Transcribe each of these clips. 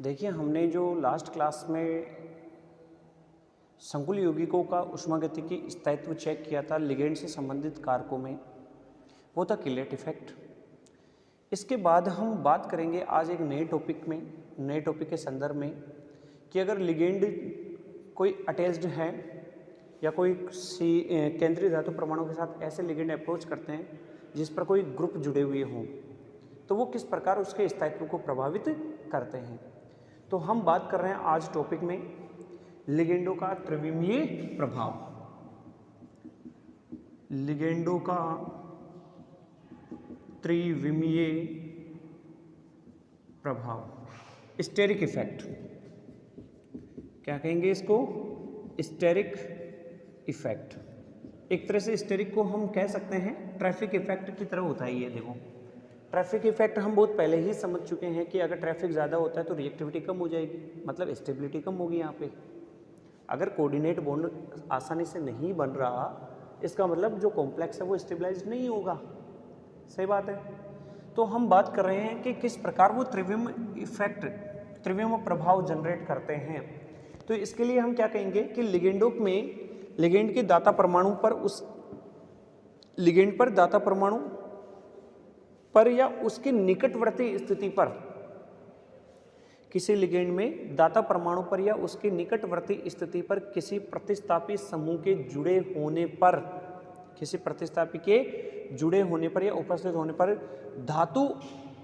देखिए, हमने जो लास्ट क्लास में संकुल यौगिकों का ऊष्मागतिकी स्थायित्व चेक किया था लिगेंड से संबंधित कारकों में, वो था किलेट इफेक्ट। इसके बाद हम बात करेंगे आज एक नए टॉपिक के संदर्भ में कि अगर लिगेंड कोई अटैच्ड है या कोई केंद्रीय धातु परमाणु के साथ ऐसे लिगेंड अप्रोच करते हैं जिस पर कोई ग्रुप जुड़े हुए हों, तो वो किस प्रकार उसके स्थायित्व को प्रभावित करते हैं। तो हम बात कर रहे हैं आज टॉपिक में लिगेंडों का त्रिविमीय प्रभाव। लिगेंडों का त्रिविमीय प्रभाव, स्टेरिक इफेक्ट, क्या कहेंगे इसको? Steric effect. एक तरह से स्टेरिक को हम कह सकते हैं ट्रैफिक इफेक्ट की तरह होता है। ये देखो, ट्रैफिक इफेक्ट हम बहुत पहले ही समझ चुके हैं कि अगर ट्रैफिक ज़्यादा होता है तो रिएक्टिविटी कम हो जाएगी, मतलब स्टेबिलिटी कम होगी। यहाँ पे अगर कोऑर्डिनेट बॉन्ड आसानी से नहीं बन रहा, इसका मतलब जो कॉम्प्लेक्स है वो स्टेबलाइज नहीं होगा। सही बात है। तो हम बात कर रहे हैं कि किस प्रकार वो त्रिविम इफेक्ट, त्रिविम प्रभाव जनरेट करते हैं। तो इसके लिए हम क्या कहेंगे कि लिगेंडों में लिगेंड के दाता परमाणु पर, उस लिगेंड पर दाता परमाणु पर या उसके निकटवर्ती स्थिति पर, किसी लिगेंड में दाता परमाणु पर या उसके निकटवर्ती स्थिति पर किसी प्रतिस्थापी समूह के जुड़े होने पर, किसी प्रतिस्थापी के जुड़े होने पर या उपस्थित होने पर धातु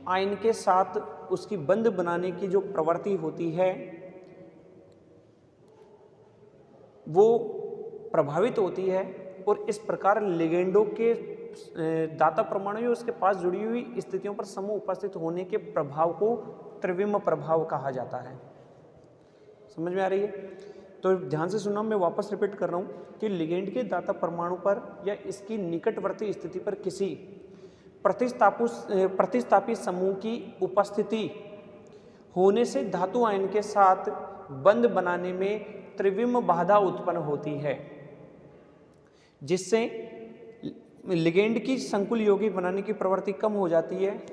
आयन के साथ उसकी बंध बनाने की जो प्रवृत्ति होती है वो प्रभावित होती है, और इस प्रकार लिगेंडों के दाता परमाणु या उसके पास जुड़ी हुई स्थितियों पर समूह उपस्थित होने के प्रभाव को त्रिविम प्रभाव कहा जाता है। समझ में आ रही है? तो ध्यान से सुनना, मैं वापस रिपीट कर रहा हूँ कि लिगेंड के दाता परमाणु पर या इसकी निकटवर्ती स्थिति पर किसी प्रतिस्थापी समूह की उपस्थिति होने से धातु आयन के साथ बंध बनाने में त्रिविम बाधा उत्पन्न होती है, जिससे लिगेंड की संकुल यौगिक बनाने की प्रवृत्ति कम हो जाती है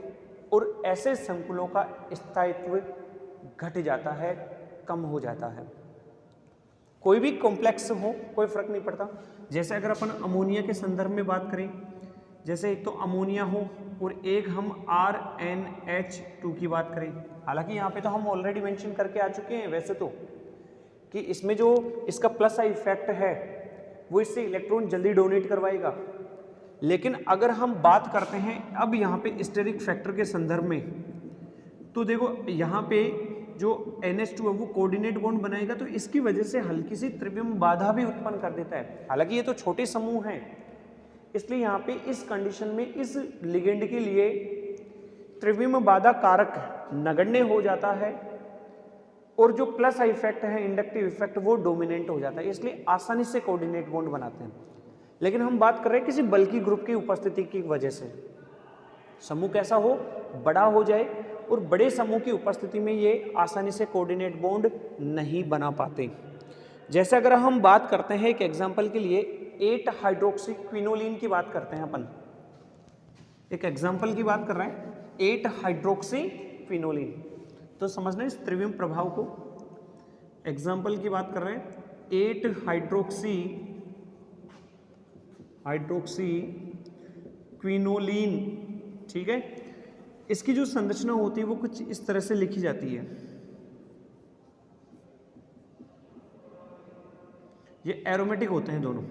और ऐसे संकुलों का स्थायित्व घट जाता है, कम हो जाता है। कोई भी कॉम्प्लेक्स हो, कोई फर्क नहीं पड़ता। जैसे अगर अपन अमोनिया के संदर्भ में बात करें, जैसे एक तो अमोनिया हो और एक हम RnH2 की बात करें। हालांकि यहाँ पे तो हम ऑलरेडी मेंशन करके आ चुके हैं वैसे तो, कि इसमें जो इसका प्लस आई इफेक्ट है वो इससे इलेक्ट्रॉन जल्दी डोनेट करवाएगा। लेकिन अगर हम बात करते हैं अब यहाँ पे स्टेरिक फैक्टर के संदर्भ में, तो देखो यहाँ पे जो NH2 है वो कोऑर्डिनेट बॉन्ड बनाएगा, तो इसकी वजह से हल्की सी त्रिविम बाधा भी उत्पन्न कर देता है। हालांकि ये तो छोटे समूह हैं, इसलिए यहाँ पे इस कंडीशन में इस लिगेंड के लिए त्रिविम बाधा कारक नगण्य हो जाता है और जो प्लस इफेक्ट है इंडक्टिव इफेक्ट वो डोमिनेंट हो जाता है, इसलिए आसानी से कोऑर्डिनेट बॉन्ड बनाते हैं। लेकिन हम बात कर रहे हैं किसी बल्की ग्रुप की उपस्थिति की वजह से, समूह कैसा हो, बड़ा हो जाए, और बड़े समूह की उपस्थिति में ये आसानी से कोऑर्डिनेट बॉन्ड नहीं बना पाते। जैसे अगर हम बात करते हैं एक एग्जांपल के लिए 8 हाइड्रोक्सी क्विनोलिन की बात करते हैं अपन, एक एग्जांपल की बात कर रहे हैं 8 हाइड्रोक्सी क्विनोलिन, तो समझना इस त्रिविम प्रभाव को। एग्जांपल की बात कर रहे हैं 8 हाइड्रोक्सी क्विनोलिन, ठीक है। इसकी जो संरचना होती है वो कुछ इस तरह से लिखी जाती है। ये एरोमेटिक होते हैं दोनों,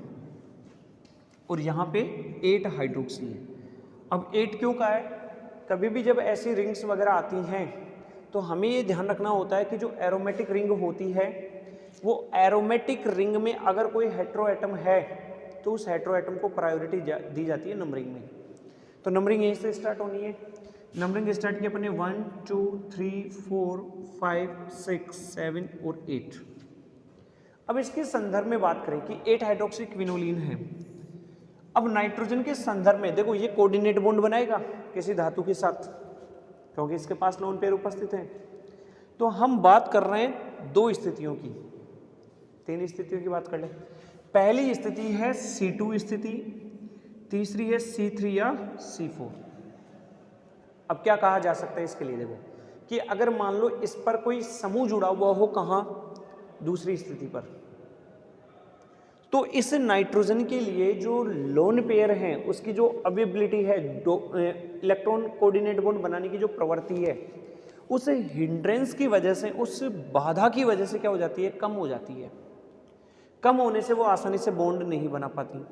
और यहाँ पे 8 हाइड्रोक्सी है। अब 8 क्यों का है? कभी भी जब ऐसी रिंग्स वगैरह आती हैं तो हमें ये ध्यान रखना होता है कि जो एरोमेटिक रिंग होती है वो एरोमेटिक रिंग में अगर कोई हेट्रो एटम है तो उस हेट्रो एटम को प्रायोरिटी दी जाती है नंबरिंग में। तो नंबरिंग यहीं से स्टार्ट होनी है। नंबरिंग स्टार्ट की अपने 1 2 3 4 5 6 7 और 8। अब इसके संदर्भ में बात करें कि 8 हाइड्रोक्सी क्विनोलिन है। अब नाइट्रोजन के संदर्भ में देखो, ये कोऑर्डिनेट बॉन्ड बनाएगा किसी धातु के साथ क्योंकि इसके पास लोन पेयर उपस्थित है। तो हम बात कर रहे हैं 2 स्थितियों की, 3 स्थितियों की बात कर ले। पहली स्थिति है C2 स्थिति, तीसरी है C3 या C4। अब क्या कहा जा सकता है इसके लिए? देखो, कि अगर मान लो इस पर कोई समूह जुड़ा हुआ हो, कहाँ, दूसरी स्थिति पर, तो इस नाइट्रोजन के लिए जो लोन पेयर है उसकी जो अवेबिलिटी है, इलेक्ट्रॉन कोऑर्डिनेट बॉन्ड बनाने की जो प्रवृत्ति है, उस हिंड्रेंस की वजह से, उस बाधा की वजह से क्या हो जाती है, कम हो जाती है। कम होने से वो आसानी से बॉन्ड नहीं बना पाती।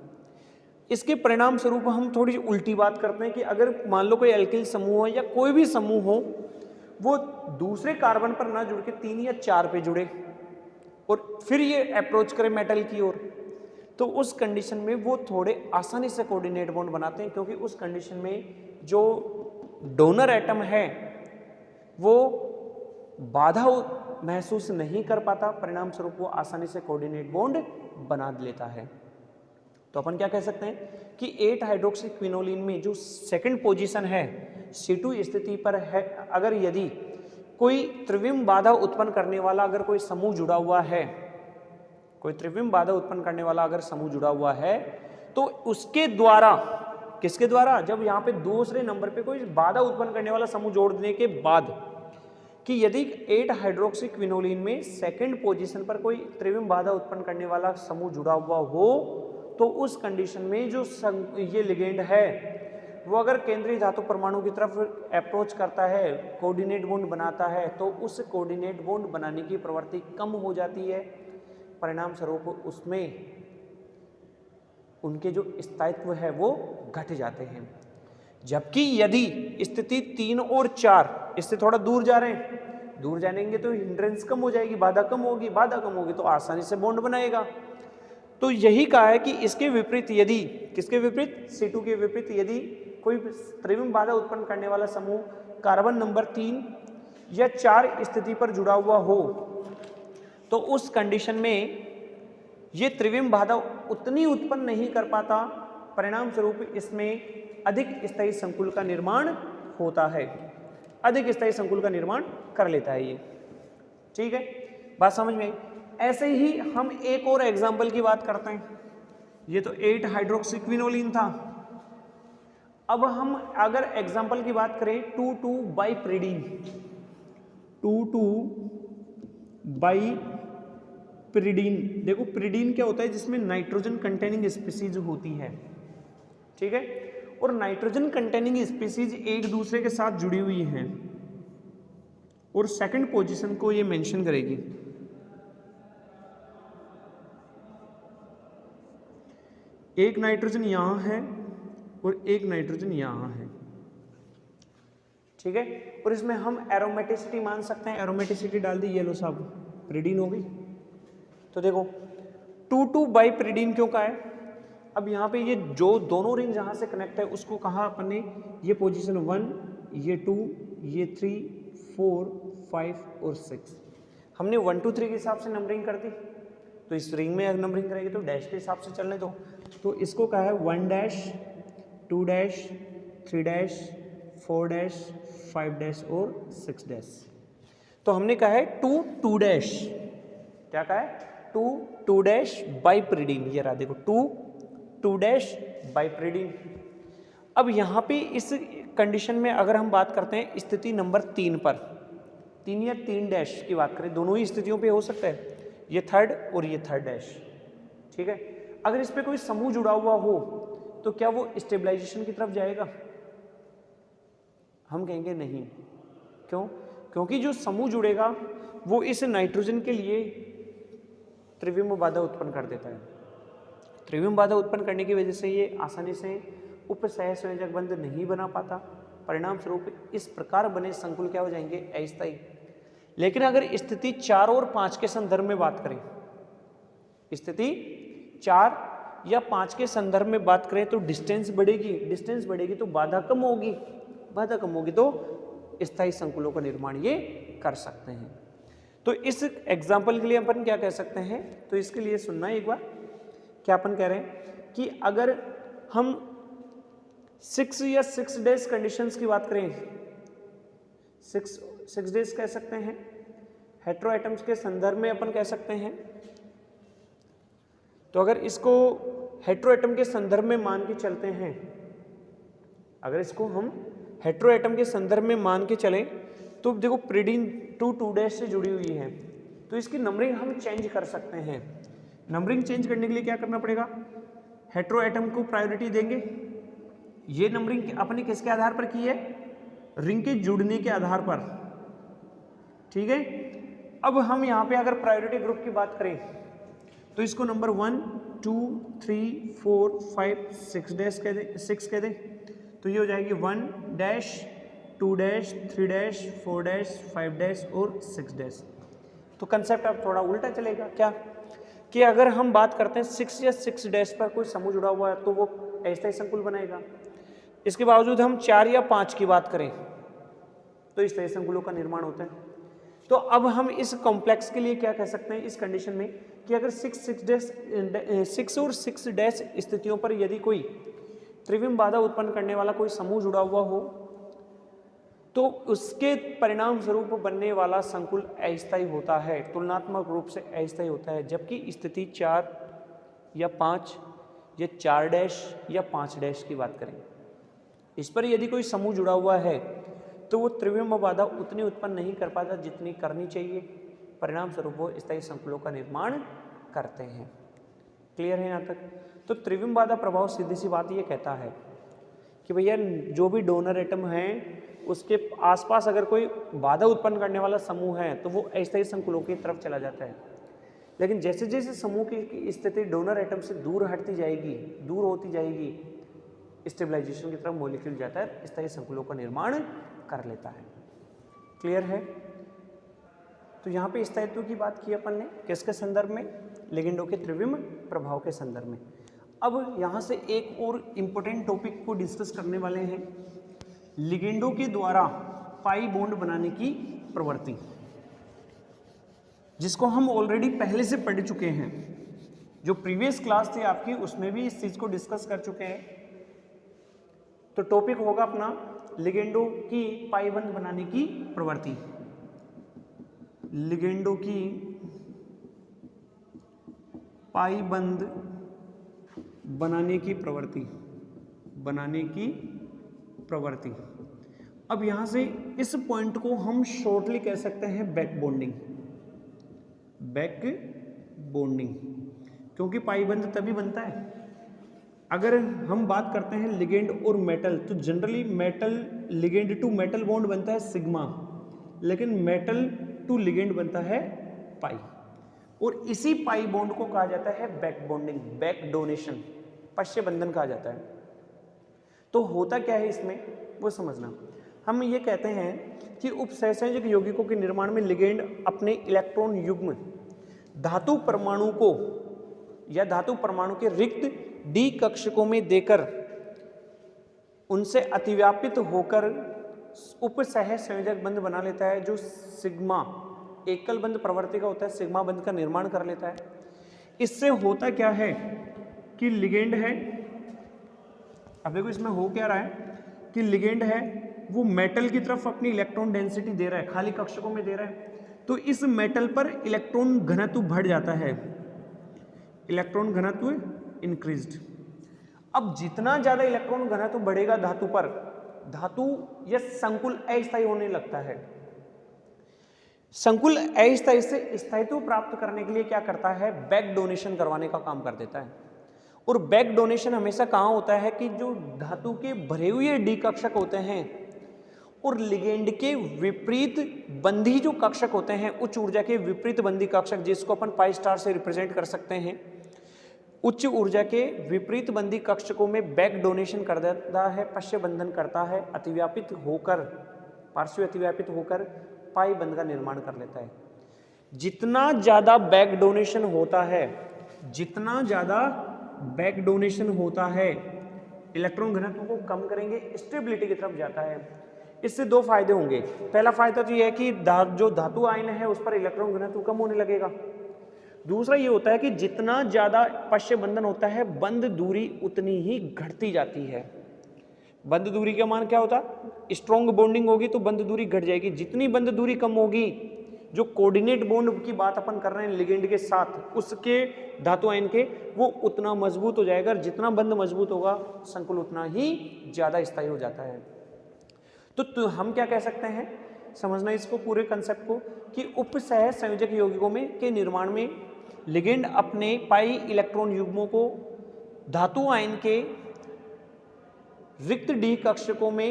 इसके परिणाम स्वरूप हम थोड़ी उल्टी बात करते हैं कि अगर मान लो कोई एल्किल समूह हो या कोई भी समूह हो, वो दूसरे कार्बन पर ना जुड़ के 3 या 4 पे जुड़े और फिर ये अप्रोच करे मेटल की ओर, तो उस कंडीशन में वो थोड़े आसानी से कोऑर्डिनेट बॉन्ड बनाते हैं, क्योंकि उस कंडीशन में जो डोनर एटम है वो बाधा महसूस नहीं कर पाता, परिणाम स्वरूप वो आसानी से कोऑर्डिनेट बॉन्ड बना लेता है। तो अपन क्या कह सकते हैं कि 8 हाइड्रोक्सी क्विनोलिन में जो सेकंड पोजीशन है C2 स्थिति पर है, अगर यदि कोई त्रिविम बाधा उत्पन्न करने वाला अगर कोई समूह जुड़ा हुआ है, कोई त्रिविम बाधा उत्पन्न करने वाला अगर समूह जुड़ा हुआ है, तो उसके द्वारा, किसके द्वारा, जब यहाँ पे दूसरे नंबर पे कोई बाधा उत्पन्न करने वाला समूह जोड़ने के बाद, कि यदि 8 हाइड्रोक्सी क्विनोलिन में सेकंड पोजीशन पर कोई त्रिविम बाधा उत्पन्न करने वाला समूह जुड़ा हुआ हो, तो उस कंडीशन में जो ये लिगेंड है वो अगर केंद्रीय धातु परमाणु की तरफ अप्रोच करता है, कोऑर्डिनेट बॉन्ड बनाता है, तो उस कोऑर्डिनेट बॉन्ड बनाने की प्रवृत्ति कम हो जाती है, परिणाम स्वरूप उसमें उनके जो स्थायित्व है वो घट जाते हैं। जबकि यदि स्थिति 3 और 4 इससे थोड़ा दूर जा रहे हैं, दूर जानेंगे तो हिंड्रेंस कम हो जाएगी, बाधा कम होगी, बाधा कम होगी तो आसानी से बॉन्ड बनाएगा। तो यही कहा है कि इसके विपरीत यदि, किसके विपरीत, C2 के विपरीत यदि कोई त्रिविम बाधा उत्पन्न करने वाला समूह कार्बन नंबर 3 या 4 स्थिति पर जुड़ा हुआ हो, तो उस कंडीशन में ये त्रिविम बाधा उतनी उत्पन्न नहीं कर पाता, परिणाम स्वरूप इसमें अधिक स्थायी संकुल का निर्माण होता है, अधिक स्थायी संकुल का निर्माण कर लेता है ये। ठीक है, बात समझ में आई। ऐसे ही हम एक और एग्जाम्पल की बात करते हैं। ये तो 8 हाइड्रोक्सी क्विनोलिन था। अब हम अगर एग्जाम्पल की बात करें 2,2 बाइप्रिडीन, 2,2 बाइप्रिडीन, देखो प्रिडीन क्या होता है, जिसमें नाइट्रोजन कंटेनिंग स्पीसीज होती है। ठीक है, और नाइट्रोजन कंटेनिंग स्पीसीज एक दूसरे के साथ जुड़ी हुई हैं और सेकंड पोजीशन को ये मेंशन करेगी। एक नाइट्रोजन यहां है और एक नाइट्रोजन यहां है। ठीक है, और इसमें हम एरोमेटिसिटी मान सकते हैं, एरोमेटिसिटी डाल दी, ये लो साहब प्रिडीन हो गई। तो देखो 2,2 बाइप्रिडीन क्यों कहा है, अब यहाँ पे ये जो दोनों रिंग जहाँ से कनेक्ट है उसको कहा अपन ने, ये पोजीशन 1, ये 2, ये 3, 4, 5 और 6 हमने 1, 2, 3 के हिसाब से नंबरिंग कर दी। तो इस रिंग में नंबरिंग करेंगे तो डैश के हिसाब से चलने दो। तो इसको कहा है 1 dash, 2 dash, 3 dash, 4 dash, 5 dash और 6 डैश। तो हमने कहा है 2 डैश, क्या कहा है, 2 डैश बाइप्रिडीन, ये रहा देखो 2 डैश बाइप्रिडीन। अब यहाँ पे इस कंडीशन में अगर हम बात करते हैं स्थिति नंबर 3 पर, 3 या 3 डैश की बात करें, दोनों ही स्थितियों पे हो सकता है, ये 3rd और ये 3rd डैश। ठीक है, अगर इस पे कोई समूह जुड़ा हुआ हो तो क्या वो स्टेबलाइजेशन की तरफ जाएगा, हम कहेंगे नहीं। क्यों, क्योंकि जो समूह जुड़ेगा वो इस नाइट्रोजन के लिए त्रिविम बाधा उत्पन्न कर देता है। त्रिविम बाधा उत्पन्न करने की वजह से ये आसानी से उपसहसंयोजक बंध नहीं बना पाता, परिणाम स्वरूप इस प्रकार बने संकुल क्या हो जाएंगे, अस्थायी। लेकिन अगर स्थिति 4 और 5 के संदर्भ में बात करें, स्थिति 4 या 5 के संदर्भ में बात करें तो डिस्टेंस बढ़ेगी, डिस्टेंस बढ़ेगी तो बाधा कम होगी, बाधा कम होगी तो स्थायी संकुलों का निर्माण ये कर सकते हैं। तो इस एग्जाम्पल के लिए अपन क्या कह सकते हैं, तो इसके लिए सुनना एक बार, क्या अपन कह रहे हैं कि अगर हम 6 या 6 डेज कंडीशंस की बात करें, 6 डेज कह सकते हैं, हेटेरो एटम्स के संदर्भ में अपन कह सकते हैं। तो अगर इसको हेटेरो एटम के संदर्भ में मान के चलते हैं, अगर इसको हम हेटेरो एटम के संदर्भ में मान के चलें तो देखो प्रिडीन 2 से जुड़ी हुई है, तो इसकी नंबरिंग हम चेंज कर सकते हैं। नंबरिंग चेंज करने के लिए क्या करना पड़ेगा, हेटेरो एटम को प्रायोरिटी देंगे। ये नंबरिंग अपने किसके आधार पर की है, रिंग के जुड़ने के आधार पर, ठीक है। अब हम यहाँ पे अगर प्रायोरिटी ग्रुप की बात करें तो इसको नंबर 1 2 3 4 5 6 डैश कह दें, 6 कह दें, तो ये हो जाएगी 1 dash 2 dash 3 dash 4 dash 5 dash और 6 डैश। तो कंसेप्ट अब थोड़ा उल्टा चलेगा, क्या कि अगर हम बात करते हैं 6 या 6 डैश पर कोई समूह जुड़ा हुआ है तो वो ऐसा ही संकुल बनाएगा। इसके बावजूद हम 4 या 5 की बात करें तो इस तरह संकुलों का निर्माण होता है। तो अब हम इस कॉम्प्लेक्स के लिए क्या कह सकते हैं इस कंडीशन में कि अगर 6 और 6 डैश स्थितियों पर यदि कोई त्रिविम बाधा उत्पन्न करने वाला कोई समूह जुड़ा हुआ हो तो उसके परिणाम स्वरूप बनने वाला संकुल अस्थायी होता है, तुलनात्मक रूप से अस्थायी होता है। जबकि स्थिति 4 या 5 या 4 डैश या 5 डैश की बात करें, इस पर यदि कोई समूह जुड़ा हुआ है तो वो त्रिविम बाधा उतनी उत्पन्न नहीं कर पाता जितनी करनी चाहिए, परिणाम स्वरूप वो स्थायी संकुलों का निर्माण करते हैं। क्लियर है यहाँ तक? तो त्रिविम बाधा प्रभाव सीधी सी बात ये कहता है कि भैया जो भी डोनर एटम है उसके आसपास अगर कोई बाधा उत्पन्न करने वाला समूह है तो वो अस्थायी संकुलों की तरफ चला जाता है। लेकिन जैसे जैसे समूह की स्थिति डोनर एटम से दूर हटती जाएगी, दूर होती जाएगी, स्टेबलाइजेशन की तरफ मॉलिक्यूल जाता है, स्थायी संकुलों का निर्माण कर लेता है। क्लियर है? तो यहाँ पे स्थायित्व की बात की अपन ने किसके संदर्भ में, लिगेंडों के त्रिविम प्रभाव के संदर्भ में। अब यहाँ से एक और इम्पोर्टेंट टॉपिक को डिस्कस करने वाले हैं, लिगेंडों के द्वारा पाई बॉन्ड बनाने की प्रवृत्ति, जिसको हम ऑलरेडी पहले से पढ़ चुके हैं। जो प्रीवियस क्लास थी आपकी उसमें भी इस चीज को डिस्कस कर चुके हैं। तो टॉपिक होगा अपना लिगेंडों की पाई बंध बनाने की प्रवृत्ति, लिगेंडों की पाई बंध बनाने की प्रवृत्ति, बनाने की प्रवृत्ति। अब यहां से इस पॉइंट को हम शॉर्टली कह सकते हैं बैक बॉन्डिंग, बैक बॉन्डिंग, क्योंकि पाई बंध तभी बनता है अगर हम बात करते हैं लिगेंड और मेटल, तो generally metal ligand to metal bond बनता है सिग्मा, लेकिन मेटल टू लिगेंड बनता है पाई, और इसी पाई बॉन्ड को कहा जाता है बैक बॉन्डिंग, बैक डोनेशन, पश्च बंधन कहा जाता है। तो होता क्या है इसमें वो समझना। हम ये कहते हैं कि उपसहसंयोजक यौगिकों के निर्माण में लिगेंड अपने इलेक्ट्रॉन युग्म धातु परमाणु को या धातु परमाणु के रिक्त डी कक्षकों में देकर उनसे अतिव्यापित होकर उपसह संयोजक बंध बना लेता है, जो सिग्मा एकल बंध प्रवृत्ति का होता है, सिग्मा बंध का निर्माण कर लेता है। इससे होता क्या है कि लिगेंड है, अब देखो इसमें हो क्या रहा है कि लिगेंड है वो मेटल की तरफ अपनी इलेक्ट्रॉन डेंसिटी दे रहा है, खाली कक्षकों में दे रहा है, तो इस मेटल पर इलेक्ट्रॉन घनत्व बढ़ जाता है, इलेक्ट्रॉन घनत्व इंक्रीज्ड। अब जितना ज्यादा इलेक्ट्रॉन घनत्व बढ़ेगा धातु पर, धातु या संकुल अस्थायी होने लगता है। संकुल अस्थायी से स्थायित्व प्राप्त करने के लिए क्या करता है, बैक डोनेशन करवाने का काम कर देता है। और बैक डोनेशन हमेशा कहाँ होता है कि जो धातु के भरे हुए डी कक्षक होते हैं और लिगेंड के विपरीत बंधी जो कक्षक होते हैं, उच्च ऊर्जा के विपरीत बंधी कक्षक, जिसको अपन पाई स्टार से रिप्रेजेंट कर सकते हैं, उच्च ऊर्जा के विपरीत बंधी कक्षकों में बैक डोनेशन कर देता है, पश्च बंधन करता है, अतिव्यापित होकर, पार्श्व अतिव्यापित होकर पाई बंध का निर्माण कर लेता है। जितना ज्यादा बैक डोनेशन होता है, जितना ज्यादा बैक डोनेशन होता है, इलेक्ट्रॉन घनत्व को कम करेंगे, स्टेबिलिटी की तरफ जाता है। इससे दो फायदे होंगे। पहला फायदा तो यह है कि जो धातु आयन है उस पर इलेक्ट्रॉन घनत्व कम होने लगेगा। दूसरा ये होता है कि जितना ज्यादा पश्च बंधन होता है, बंध दूरी उतनी ही घटती जाती है। बंध दूरी का मान क्या होता है, स्ट्रॉन्ग बॉन्डिंग होगी तो बंध दूरी घट जाएगी, जितनी बंध दूरी कम होगी, जो कोऑर्डिनेट बॉन्ड की बात अपन कर रहे हैं लिगेंड के साथ, उसके धातु आयन के, वो उतना मजबूत हो जाएगा। जितना बंध मजबूत होगा संकुल उतना ही ज्यादा स्थायी हो जाता है। तो हम क्या कह सकते हैं समझना इसको पूरे कंसेप्ट को कि उपसह संयोजक यौगिकों में के निर्माण में लिगेंड अपने पाई इलेक्ट्रॉन युग्मों को धातु आयन के रिक्त डी कक्षकों में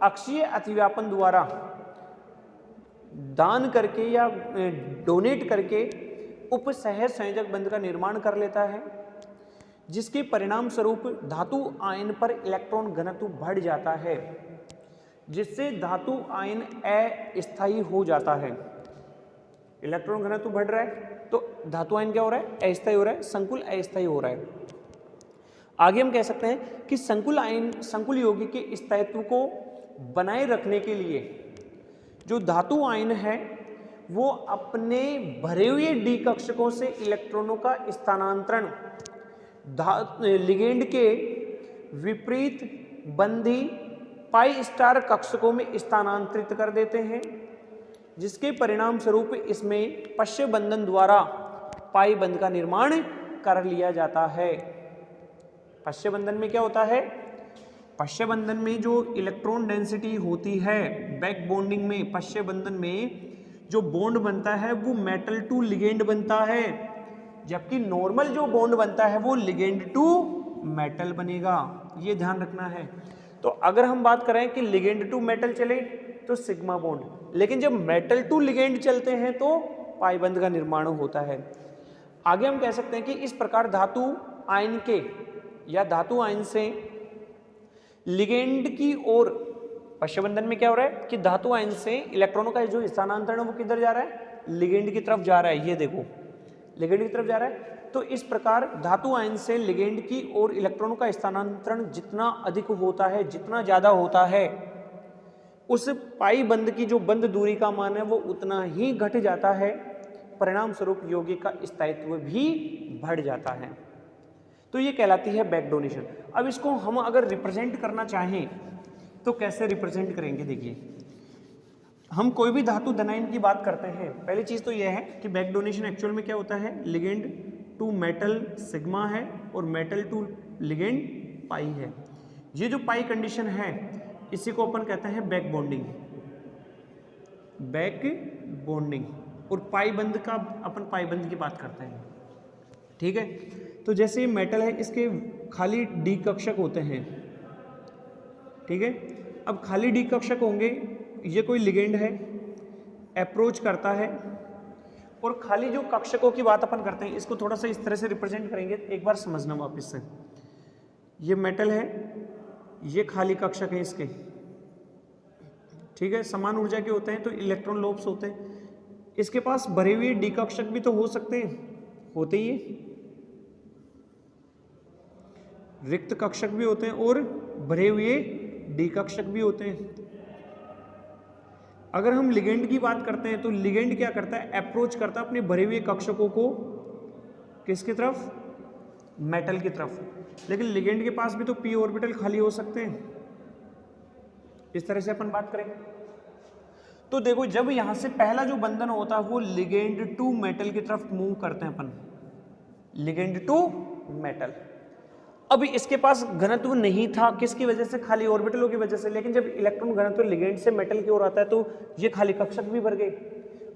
अक्षीय अतिव्यापन द्वारा दान करके या डोनेट करके उपसह संयोजक बंध का निर्माण कर लेता है, जिसके परिणाम स्वरूप धातु आयन पर इलेक्ट्रॉन घनत्व बढ़ जाता है, जिससे धातु आयन अस्थायी हो जाता है। इलेक्ट्रॉन घनत्व बढ़ रहा है तो धातु आयन क्या हो रहा है? अस्थायी हो रहा है, संकुल अस्थायी हो रहा है। आगे हम कह सकते हैं कि संकुल यौगिक के स्थायित्व को बनाए रखने के लिए जो धातु आयन है वो अपने भरे हुए डी कक्षकों से इलेक्ट्रॉनों का स्थानांतरण लिगेंड के विपरीत बंधी पाई स्टार कक्षकों में स्थानांतरित कर देते हैं, जिसके परिणाम स्वरूप इसमें पश्य बंधन द्वारा पाई बंध का निर्माण कर लिया जाता है। पश्य बंधन में क्या होता है? पश्य बंधन में जो इलेक्ट्रॉन डेंसिटी होती है बैक बॉन्डिंग में, पश्य बंधन में जो बॉन्ड बनता है वो मेटल टू लिगेंड बनता है, जबकि नॉर्मल जो बॉन्ड बनता है वो लिगेंड टू मेटल बनेगा। ये ध्यान रखना है। तो अगर हम बात करें कि लिगेंड टू मेटल चले तो सिग्मा बॉन्ड, लेकिन जब मेटल टू लिगेंड चलते हैं तो पाई बंध का निर्माण होता है। आगे हम कह सकते हैं कि इस प्रकार धातु आयन के या धातु आयन से लिगेंड की ओर पश्य बंधन में क्या हो रहा है कि धातु आयन से इलेक्ट्रॉनों का जो स्थानांतरण है वो किधर जा रहा है? लिगेंड की तरफ जा रहा है। ये देखो लिगेंड की तरफ जा रहा है। तो इस प्रकार धातु आयन से लिगेंड की ओर इलेक्ट्रॉनों का स्थानांतरण जितना अधिक होता है, जितना ज्यादा होता है, उस पाई बंध की जो बंध दूरी का मान है वो उतना ही घट जाता है। परिणाम स्वरूप यौगिक का स्थायित्व भी बढ़ जाता है। तो ये कहलाती है बैक डोनेशन। अब इसको हम अगर रिप्रेजेंट करना चाहें तो कैसे रिप्रेजेंट करेंगे? देखिए, हम कोई भी धातु धनायन की बात करते हैं, पहली चीज तो यह है कि बैक डोनेशन एक्चुअल में क्या होता है? लिगेंड टू मेटल सिग्मा है और मेटल टू लिगेंड पाई है। ये जो पाई कंडीशन है इसी को अपन कहते हैं बैक बॉन्डिंग। बैक बॉन्डिंग और पाई बंध का अपन पाई बंध की बात करते हैं, ठीक है। तो जैसे मेटल है इसके खाली डी कक्षक होते हैं, ठीक है। अब खाली डी कक्षक होंगे, ये कोई लिगेंड है, अप्रोच करता है, और खाली जो कक्षकों की बात अपन करते हैं इसको थोड़ा सा इस तरह से रिप्रेजेंट करेंगे, एक बार समझना वापस से। ये मेटल है, ये खाली कक्षक है इसके, ठीक है। समान ऊर्जा के होते हैं तो इलेक्ट्रॉन लोब्स होते हैं। इसके पास भरे हुए डी कक्षक भी तो हो सकते हैं, होते ही है, रिक्त कक्षक भी होते हैं और भरे हुए डी कक्षक भी होते हैं। अगर हम लिगेंड की बात करते हैं तो लिगेंड क्या करता है? अप्रोच करता है अपने भरे हुए कक्षकों को किसकी तरफ? मेटल की तरफ। लेकिन लिगेंड के पास भी तो पी ऑर्बिटल खाली हो सकते हैं। इस तरह से अपन बात करें तो देखो, जब यहां से पहला जो बंधन होता है वो लिगेंड टू मेटल की तरफ मूव करते हैं अपन, लिगेंड टू मेटल। अब इसके पास घनत्व नहीं था, किसकी वजह से? खाली ऑर्बिटलों की वजह से। लेकिन जब इलेक्ट्रॉन घनत्व लिगेंड से मेटल की ओर आता है तो ये खाली कक्षक भी भर गए।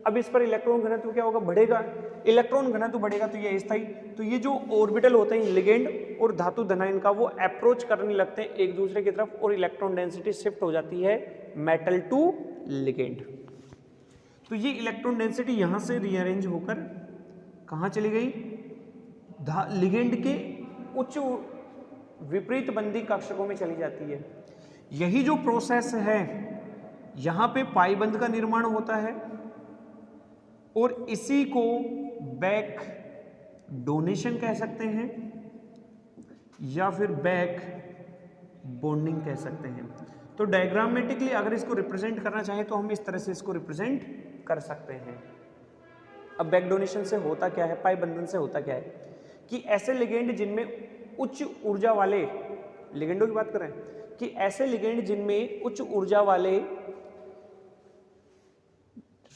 अब इस पर इलेक्ट्रॉन घनत्व क्या होगा? बढ़ेगा। इलेक्ट्रॉन घनत्व बढ़ेगा तो ये स्थायी, तो ये जो ऑर्बिटल होते हैं लिगेंड और धातु धनायन का, वो अप्रोच करने लगते हैं एक दूसरे की तरफ और इलेक्ट्रॉन डेंसिटी शिफ्ट हो जाती है मेटल टू लिगेंड। तो ये इलेक्ट्रॉन डेंसिटी यहां से रीअरेंज होकर कहां चली गई? लिगेंड के उच्च विपरीत बंधी कक्षकों में चली जाती है। यही जो प्रोसेस है, यहां पे पाई बंध का निर्माण होता है और इसी को बैक डोनेशन कह सकते हैं या फिर बैक बॉन्डिंग कह सकते हैं। तो डायग्रामेटिकली अगर इसको रिप्रेजेंट करना चाहें तो हम इस तरह से इसको रिप्रेजेंट कर सकते हैं। अब बैक डोनेशन से होता क्या है, पाई बंधन से होता क्या है कि ऐसे लिगेंड जिनमें उच्च ऊर्जा वाले, लिगेंडों की बात करें कि ऐसे लिगेंड जिनमें उच्च ऊर्जा वाले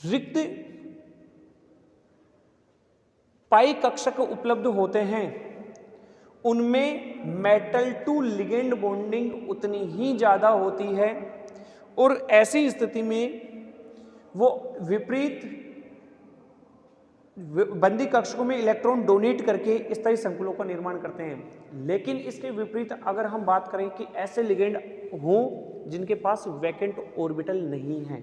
रिक्त पाई कक्षक उपलब्ध होते हैं, उनमें मेटल टू लिगेंड बॉन्डिंग उतनी ही ज्यादा होती है। और ऐसी स्थिति में वो विपरीत बंदी कक्षकों में इलेक्ट्रॉन डोनेट करके इस तरह संकुलों का निर्माण करते हैं। लेकिन इसके विपरीत अगर हम बात करें कि ऐसे लिगेंड हों जिनके पास वैकेंट ऑर्बिटल नहीं है,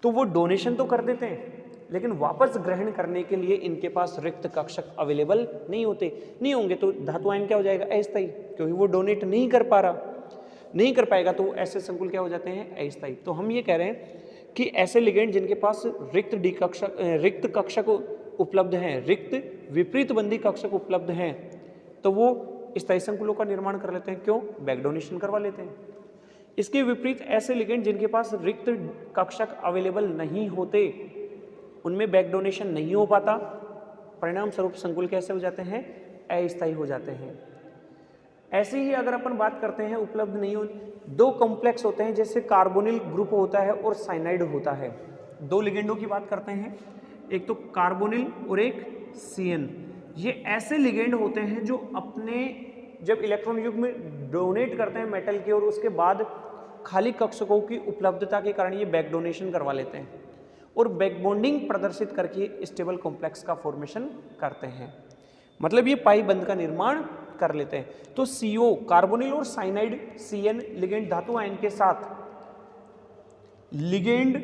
तो वो डोनेशन तो कर देते हैं लेकिन वापस ग्रहण करने के लिए इनके पास रिक्त कक्षक अवेलेबल नहीं होंगे, तो धातु आयन क्या हो जाएगा, अस्थायी, क्योंकि वो डोनेट नहीं कर पाएगा, तो ऐसे संकुल क्या हो जाते हैं, अस्थायी। तो हम ये कह रहे हैं कि ऐसे लिगेंड जिनके पास रिक्त कक्षक उपलब्ध हैं, रिक्त विपरीत बंदी कक्षक उपलब्ध हैं, तो वो स्थायी संकुलों का निर्माण कर लेते हैं। क्यों, बैक डोनेशन करवा लेते हैं। इसके विपरीत ऐसे लिगेंड जिनके पास रिक्त कक्षक अवेलेबल नहीं होते, उनमें बैक डोनेशन नहीं हो पाता, परिणाम स्वरूप संकुल कैसे हो जाते हैं, अस्थायी हो जाते हैं। ऐसे ही अगर अपन बात करते हैं उपलब्ध नहीं हो, दो कॉम्प्लेक्स होते हैं, जैसे कार्बोनिल ग्रुप होता है और साइनाइड होता है। दो लिगेंडों की बात करते हैं, एक तो कार्बोनिल और एक CN। ये ऐसे लिगेंड होते हैं जो अपने जब इलेक्ट्रॉन युग्म में डोनेट करते हैं मेटल की, और उसके बाद खाली कक्षकों की उपलब्धता के कारण ये बैक डोनेशन करवा लेते हैं और बैक बॉन्डिंग प्रदर्शित करके स्टेबल कॉम्प्लेक्स का फॉर्मेशन करते हैं। मतलब ये पाई बंध का निर्माण कर लेते हैं। तो CO कार्बोनिल और साइनाइड CN लिगेंड धातु आयन के साथ लिगेंड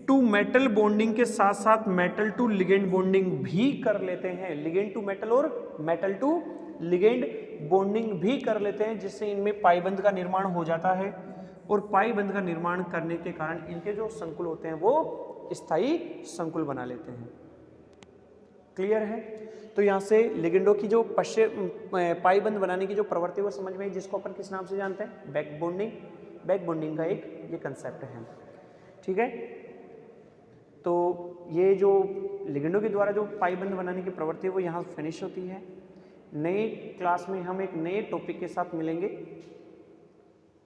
टू मेटल बॉन्डिंग के साथ साथ मेटल टू लिगेंड बॉन्डिंग भी कर लेते हैं। लिगेंड टू मेटल और मेटल टू लिगेंड बॉन्डिंग भी कर लेते हैं, जिससे इनमें पाई बंध का निर्माण हो जाता है और पाई बंध का निर्माण करने के कारण इनके जो संकुल होते हैं वो स्थायी संकुल बना लेते हैं। क्लियर है? तो यहाँ से लिगेंडों की जो पाई बंध बनाने की जो प्रवृत्ति वो समझ में आई, जिसको अपन किस नाम से जानते हैं, बैक बॉन्डिंग। बैक बॉन्डिंग का एक ये कंसेप्ट है। ठीक है, तो ये जो लिगेंडों के द्वारा जो पाई बंध बनाने की प्रवृत्ति है वो यहाँ फिनिश होती है। नए क्लास में हम एक नए टॉपिक के साथ मिलेंगे,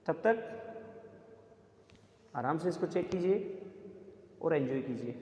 तब तक आराम से इसको चेक कीजिए और एंजॉय कीजिए।